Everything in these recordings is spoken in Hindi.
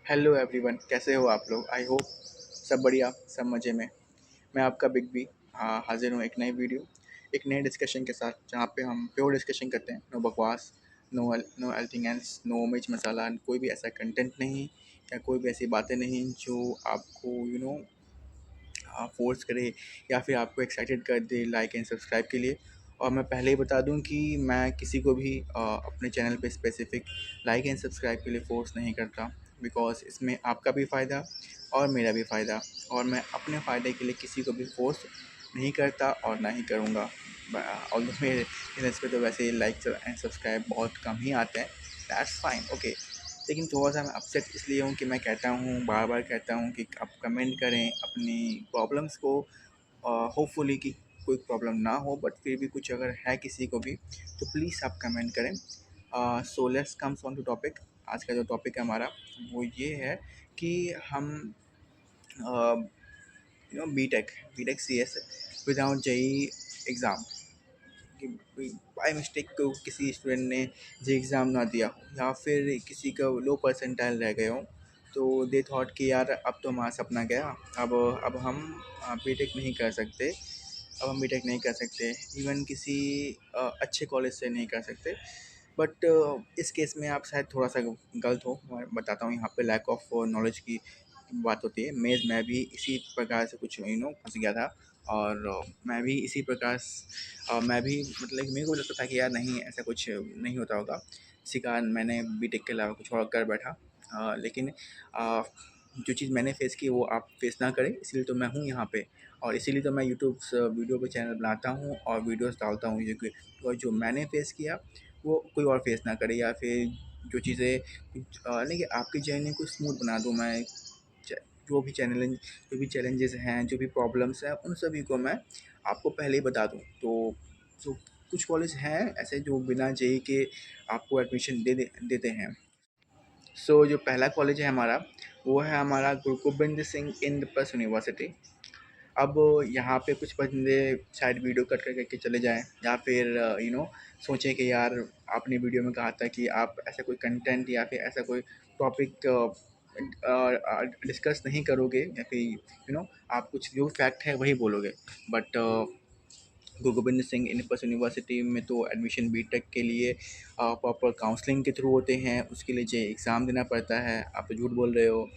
हेलो एवरीवन, कैसे हो आप लोग। आई होप सब बढ़िया, सब मज़े में। मैं आपका बिग बी हाजिर हूँ एक नई वीडियो, एक नए डिस्कशन के साथ, जहाँ पे हम प्योर डिस्कशन करते हैं। नो बकवास, नो एल्थिंग एल्स, नो मिर्च मसाला, कोई भी ऐसा कंटेंट नहीं या कोई भी ऐसी बातें नहीं जो आपको फोर्स करे या फिर आपको एक्साइटेड कर दे लाइक एंड सब्सक्राइब के लिए। और मैं पहले ही बता दूं कि मैं किसी को भी अपने चैनल पे स्पेसिफिक लाइक एंड सब्सक्राइब के लिए फ़ोर्स नहीं करता, बिकॉज़ इसमें आपका भी फ़ायदा और मेरा भी फ़ायदा, और मैं अपने फ़ायदे के लिए किसी को भी फ़ोर्स नहीं करता और ना ही करूँगा। और मेरे चैनल पे तो वैसे लाइक एंड सब्सक्राइब बहुत कम ही आते हैं। That's fine, okay. लेकिन थोड़ा-सा मैं अपसेट इसलिए हूँ कि मैं कहता हूँ, बार-बार कहता हूँ कि आप कमेंट करें अपनी प्रॉब्लम्स को। होपफुली कि कोई प्रॉब्लम ना हो, बट फिर भी कुछ अगर है किसी को भी तो प्लीज़ आप कमेंट करें। So let's comes on to topic. आज का जो टॉपिक है हमारा वो ये है कि हम BTech BTech CS without JEE exam, कि बाय मिस्टेक को किसी स्टूडेंट ने जे एग्ज़ाम ना दिया हो या फिर किसी का लो परसेंटाइल रह गए हो, तो दे थॉट कि यार अब तो हमारा सपना गया, अब हम बीटेक नहीं कर सकते, अब हम बीटेक नहीं कर सकते, इवन किसी अच्छे कॉलेज से नहीं कर सकते। बट इस केस में आप शायद थोड़ा सा गलत हो। मैं बताता हूँ, यहाँ पे लैक ऑफ नॉलेज की बात होती है। मैं भी इसी प्रकार से कुछ फंस गया था, और मैं भी इसी प्रकार मैं भी मतलब मेरे को लगता था कि यार नहीं, ऐसा कुछ नहीं होता होगा, इसी कारण मैंने बीटेक के अलावा कुछ और कर बैठा। लेकिन जो चीज़ मैंने फ़ेस की वो आप फ़ेस ना करें, इसलिए तो मैं हूँ यहाँ पे, और इसीलिए तो मैं यूट्यूब वीडियो पे चैनल बनाता हूँ और वीडियोस डालता हूँ, और जो मैंने फ़ेस किया वो कोई और फेस ना करे, या फिर जो चीज़ें नहीं कि आपकी जर्नी को स्मूथ बना दूँ मैं। च जो भी चैलेंजेस हैं, जो भी प्रॉब्लम्स हैं, उन सभी को मैं आपको पहले ही बता दूँ। तो कुछ कॉलेज हैं ऐसे जो बिना जेईई के आपको एडमिशन देते हैं। जो पहला कॉलेज है हमारा, वो है हमारा गुरु गोबिंद सिंह इंद्रप्रस्थ यूनिवर्सिटी। अब यहाँ पे कुछ बंदे शायद वीडियो कट कर के चले जाएँ, या फिर सोचें कि यार आपने वीडियो में कहा था कि आप ऐसा कोई कंटेंट या फिर ऐसा कोई टॉपिक डिस्कस नहीं करोगे, या फिर आप कुछ जो फैक्ट है वही बोलोगे। But Guru Gobind Singh university university में तो एडमिशन बीटेक के लिए प्रॉपर काउंसलिंग के थ्रू होते हैं, उसके लिए जे एग्ज़ाम देना पड़ता है। आप तो झूठ बोल रहे हो,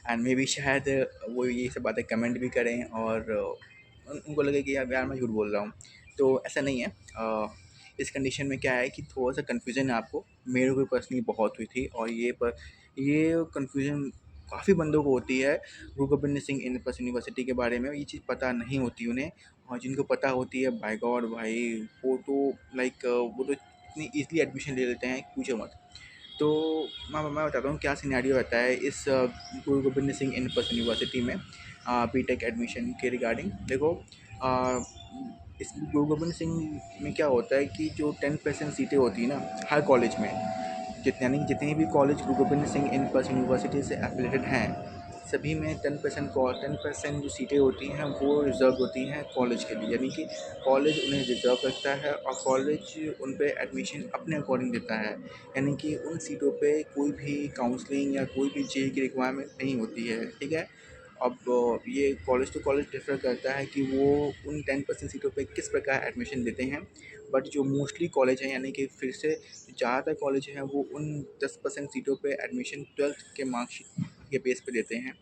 एंड मे बी शायद वो ये सब बातें कमेंट भी करें और उनको लगे कि यार मैं झूठ बोल रहा हूँ। तो ऐसा नहीं है। इस कंडीशन में क्या है कि थोड़ा सा कन्फ्यूज़न है आपको, मेरे को पर्सनली बहुत हुई थी, और ये कन्फ्यूज़न काफ़ी बंदों को होती है गुरु गोबिंद सिंह यूनिवर्सिटी के बारे में। ये चीज़ पता नहीं होती उन्हें, और जिनको पता होती है, बाय गॉड भाई, वो तो लाइक वो तो इतनी ईज़िली एडमिशन ले लेते हैं, पूछो मत। तो मैं बताता हूँ क्या सिनेरियो रहता है इस गुरु गोबिंद सिंह यूनिवर्सिटी में बीटेक एडमिशन के रिगार्डिंग। देखो, अ, इस गुरु गोबिंद सिंह में क्या होता है कि जो 10% सीटें होती हैं ना हर कॉलेज में, जितने भी कॉलेज गुरु गोबिंद सिंह यूनिवर्सिटी से एफिलेटेड हैं, सभी में 10% जो सीटें होती हैं वो रिज़र्व होती हैं कॉलेज के लिए, यानी कि कॉलेज उन्हें रिज़र्व रखता है और कॉलेज उन पे एडमिशन अपने अकॉर्डिंग देता है। यानी कि उन सीटों पे कोई भी काउंसलिंग या कोई भी जेईई की रिक्वायरमेंट नहीं होती है, ठीक है। अब ये कॉलेज टू कॉलेज डिफ़र करता है कि वो उन 10% सीटों पे किस प्रकार एडमिशन देते हैं। बट जो मोस्टली कॉलेज हैं, यानी कि फिर से ज़्यादातर कॉलेज हैं, वो उन 10% सीटों पे एडमिशन 12th के मार्कशीट के बेस पे देते हैं।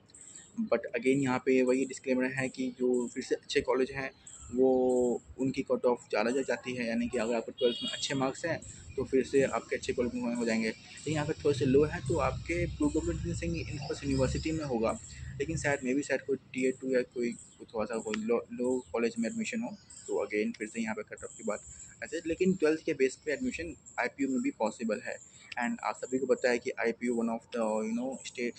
बट अगेन यहाँ पे वही डिस्क्लेमर है कि जो फिर से अच्छे कॉलेज हैं, वो उनकी कट ऑफ ज़्यादा जा जाती है, यानी कि अगर आपको 12th में अच्छे मार्क्स हैं तो फिर से आपके अच्छे कॉलेज में हो जाएंगे। लेकिन यहाँ पे थोड़े से लो है तो आपके गुरु गोबिंद सिंह यूनिवर्सिटी में होगा, लेकिन शायद कोई टीयर 2 या कोई थोड़ा सा कोई लो कॉलेज में एडमिशन हो, तो अगेन फिर से यहाँ पे कट ऑफ की बात आती है। लेकिन 12th के बेस पे एडमिशन आईपीयू में भी पॉसिबल है। एंड आप सभी को पता है कि IPU one of the state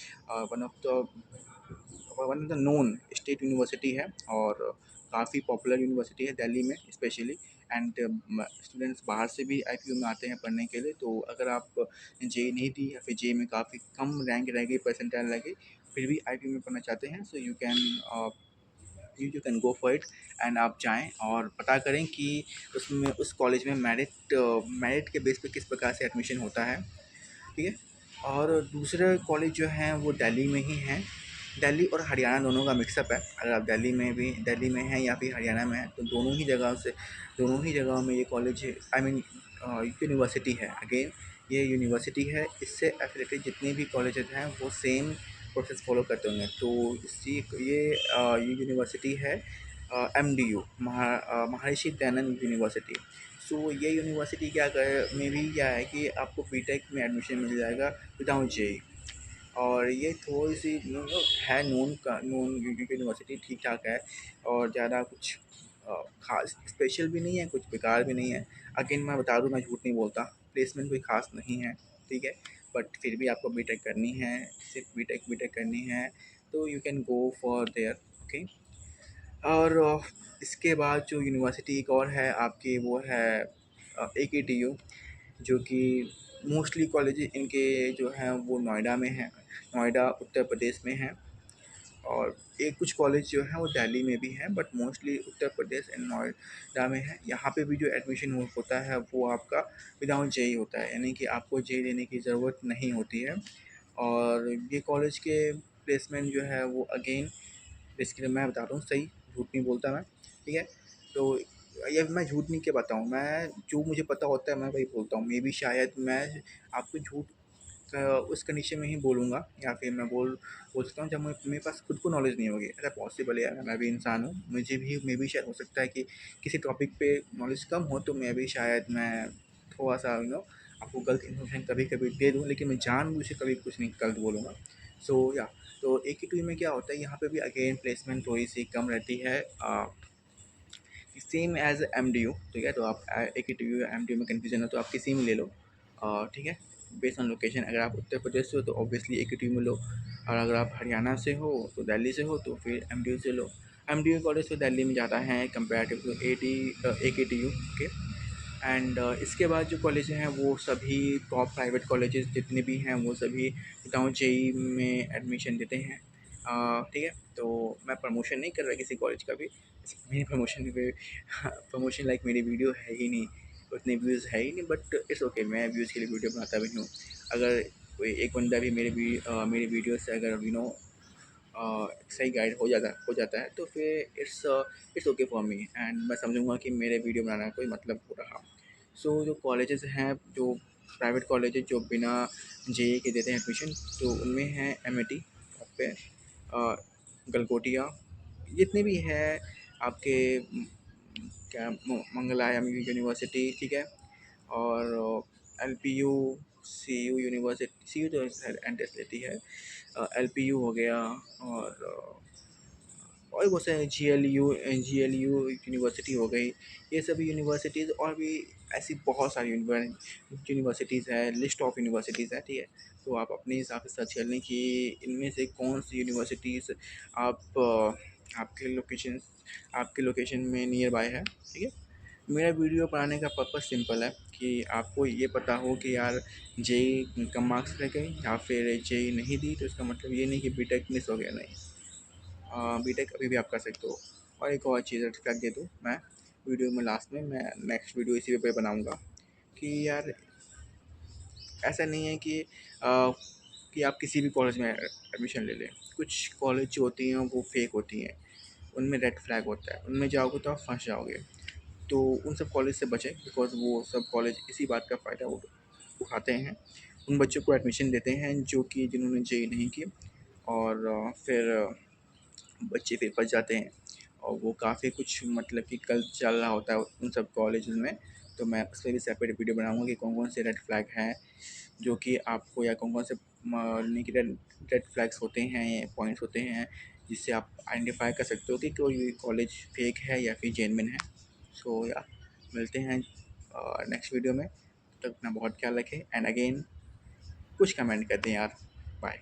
one of the known state university है, और काफ़ी पॉपुलर यूनिवर्सिटी है दिल्ली में स्पेशली। एंड स्टूडेंट्स बाहर से भी आईपीयू में आते हैं पढ़ने के लिए। तो अगर आप जेईई नहीं दी या फिर जेईई में काफ़ी कम रैंक रह गई, परसेंटाइल रह गई, फिर भी आईपीयू में पढ़ना चाहते हैं, so you can go for it. And आप जाएँ और पता करें कि उस कॉलेज में मेरिट के बेस पे किस प्रकार से एडमिशन होता है, ठीक है। और दूसरे कॉलेज जो हैं वो दिल्ली में ही हैं। दिल्ली और हरियाणा दोनों का मिक्सअप है। अगर आप दिल्ली में हैं या फिर हरियाणा में हैं तो दोनों ही जगहों में ये कॉलेज आई मीन यूनिवर्सिटी है। अगेन ये यूनिवर्सिटी है, इससे एफिलेटेड जितने भी कॉलेजेस हैं वो सेम प्रोसेस फॉलो करते होंगे। तो इसी ये यूनिवर्सिटी है MDU, महर्षि दयानंद यूनिवर्सिटी। सो ये यूनिवर्सिटी में भी क्या है कि आपको बीटेक में एडमिशन मिल जाएगा विदाउट जेई। और ये थोड़ी सी है नोन यूनिवर्सिटी, ठीक ठाक है। और ज़्यादा कुछ खास स्पेशल भी नहीं है, कुछ बेकार भी नहीं है। अगेन मैं बता दूँ, मैं झूठ नहीं बोलता, प्लेसमेंट कोई खास नहीं है, ठीक है। बट फिर भी आपको बीटेक करनी है, सिर्फ बीटेक करनी है, तो you can go for their, okay. और इसके बाद जो यूनिवर्सिटी एक और है आपकी, वो है AKTU, जो कि मोस्टली कॉलेज इनके जो हैं वो नोएडा में हैं, नोएडा उत्तर प्रदेश में हैं। और एक कुछ कॉलेज जो हैं वो दिल्ली में भी हैं, but mostly Uttar Pradesh and Noida में है। यहाँ पे भी जो एडमिशन होता है वो आपका विदाउट जेई होता है, यानी कि आपको जेई देने की ज़रूरत नहीं होती है। और ये कॉलेज के प्लेसमेंट जो है वो अगेन, बेसिकली मैं बता रहा हूँ सही, झूठ नहीं बोलता मैं, ठीक है। तो ये मैं झूठ नहीं क्या बताऊँ, मैं जो मुझे पता होता है मैं वही बोलता हूँ। मे बी शायद मैं आपको झूठ उस कंडीशन में ही बोलूँगा, या फिर मैं बोल सकता हूँ जब मेरे पास खुद को नॉलेज नहीं होगी। ऐसा पॉसिबल है यार, मैं भी इंसान हूँ, मैं भी शायद हो सकता है कि किसी टॉपिक पे नॉलेज कम हो, तो मैं भी शायद मैं थोड़ा सा आपको गलत इन्फॉर्मेशन कभी कभी दे दूँ, लेकिन मैं जानबूझ के कभी कुछ नहीं गलत बोलूँगा। सो या, तो AKTU में क्या होता है, यहाँ पे भी अगेन प्लेसमेंट थोड़ी सी कम रहती है, सेम एज़ MDU, ठीक है। तो आप AKTU या MDU में कन्फ्यूजन हो तो आप किसी में ले लो, ठीक है। बेस्ड ऑन लोकेशन, अगर आप उत्तर प्रदेश से हो तो ऑब्वियसली AKTU में लो, और अगर आप हरियाणा से हो तो दिल्ली से हो तो फिर MDU से लो। MDU कॉलेज तो दिल्ली में ज़्यादा हैं कंपेरेटिव टू AKTU के। एंड इसके बाद जो कॉलेज हैं वो सभी टॉप प्राइवेट कॉलेजेस जितने भी हैं वो सभी विदाउट जेई में एडमिशन देते हैं, ठीक है। तो मैं प्रमोशन नहीं कर रहा किसी कॉलेज का भी, मेरी प्रमोशन पे प्रमोशन लाइक मेरी वीडियो है ही नहीं, उतने व्यूज़ है ही नहीं, बट इट्स ओके, मैं व्यूज़ के लिए वीडियो बनाता भी नहीं हूँ। अगर कोई एक बंदा भी मेरी वीडियो से अगर सही गाइड हो जाता है तो फिर it's okay for me, and मैं समझूंगा कि मेरे वीडियो बनाने का कोई मतलब हो रहा। सो जो कॉलेजेस हैं, जो प्राइवेट कॉलेजेस जो बिना जेई के देते हैं एडमिशन, तो उनमें हैं MIT टॉप पे, गलगोटिया, जितने भी है आपके क्या मंगलायम यूनिवर्सिटी, ठीक है। और LPU, CU यूनिवर्सिटी, CU तो एंट्रेंस लेती है, LPU हो गया, और बहुत सारे GLU यूनिवर्सिटी हो गई। ये सभी यूनिवर्सिटीज़ और भी ऐसी बहुत सारी यूनिवर्सिटीज़ हैं, लिस्ट ऑफ यूनिवर्सिटीज़ हैं, ठीक है। तो आप अपने हिसाब से सर्च कर लें कि इनमें से कौन सी यूनिवर्सिटीज़ आप आपके लोकेशन में नियर बाय है, ठीक है। मेरा वीडियो बनाने का पर्पज़ सिंपल है कि आपको ये पता हो कि यार जेई कम मार्क्स रह गए या फिर जेई नहीं दी, तो इसका मतलब ये नहीं कि बीटेक मिस हो गया, नहीं। बीटेक अभी भी आप कर सकते हो। और एक और चीज़ कर दे दूँ मैं, वीडियो में लास्ट में मैं नेक्स्ट वीडियो इसी पे बनाऊँगा कि यार ऐसा नहीं है कि आप किसी भी कॉलेज में एडमिशन ले लें। कुछ कॉलेज जो होती हैं वो फेक होती हैं, उनमें रेड फ्लैग होता है, उनमें जाओगे तो आप फंस जाओगे। तो उन सब कॉलेज से बचें, बिकॉज़ वो सब कॉलेज इसी बात का फ़ायदा उठाते हैं, उन बच्चों को एडमिशन देते हैं जिन्होंने जेई नहीं की। और फिर बच्चे फिर फँस जाते हैं, और वो काफ़ी कुछ मतलब कि कल्ट चल रहा होता है उन सब कॉलेजेस में। तो मैं उस पर भी सेपरेट वीडियो बनाऊँगा कि कौन कौन से रेड फ्लैग हैं जो कि आपको, या कौन कौन से रेड रेड फ्लैग्स होते हैं या पॉइंट्स होते हैं जिससे आप आइडेंटिफाई कर सकते हो कि कोई कॉलेज फेक है या फिर जेन्युइन है। सो या, मिलते हैं नेक्स्ट वीडियो में। तब तक अपना बहुत ख्याल रखें, एंड अगेन कुछ कमेंट करते हैं यार। बाय।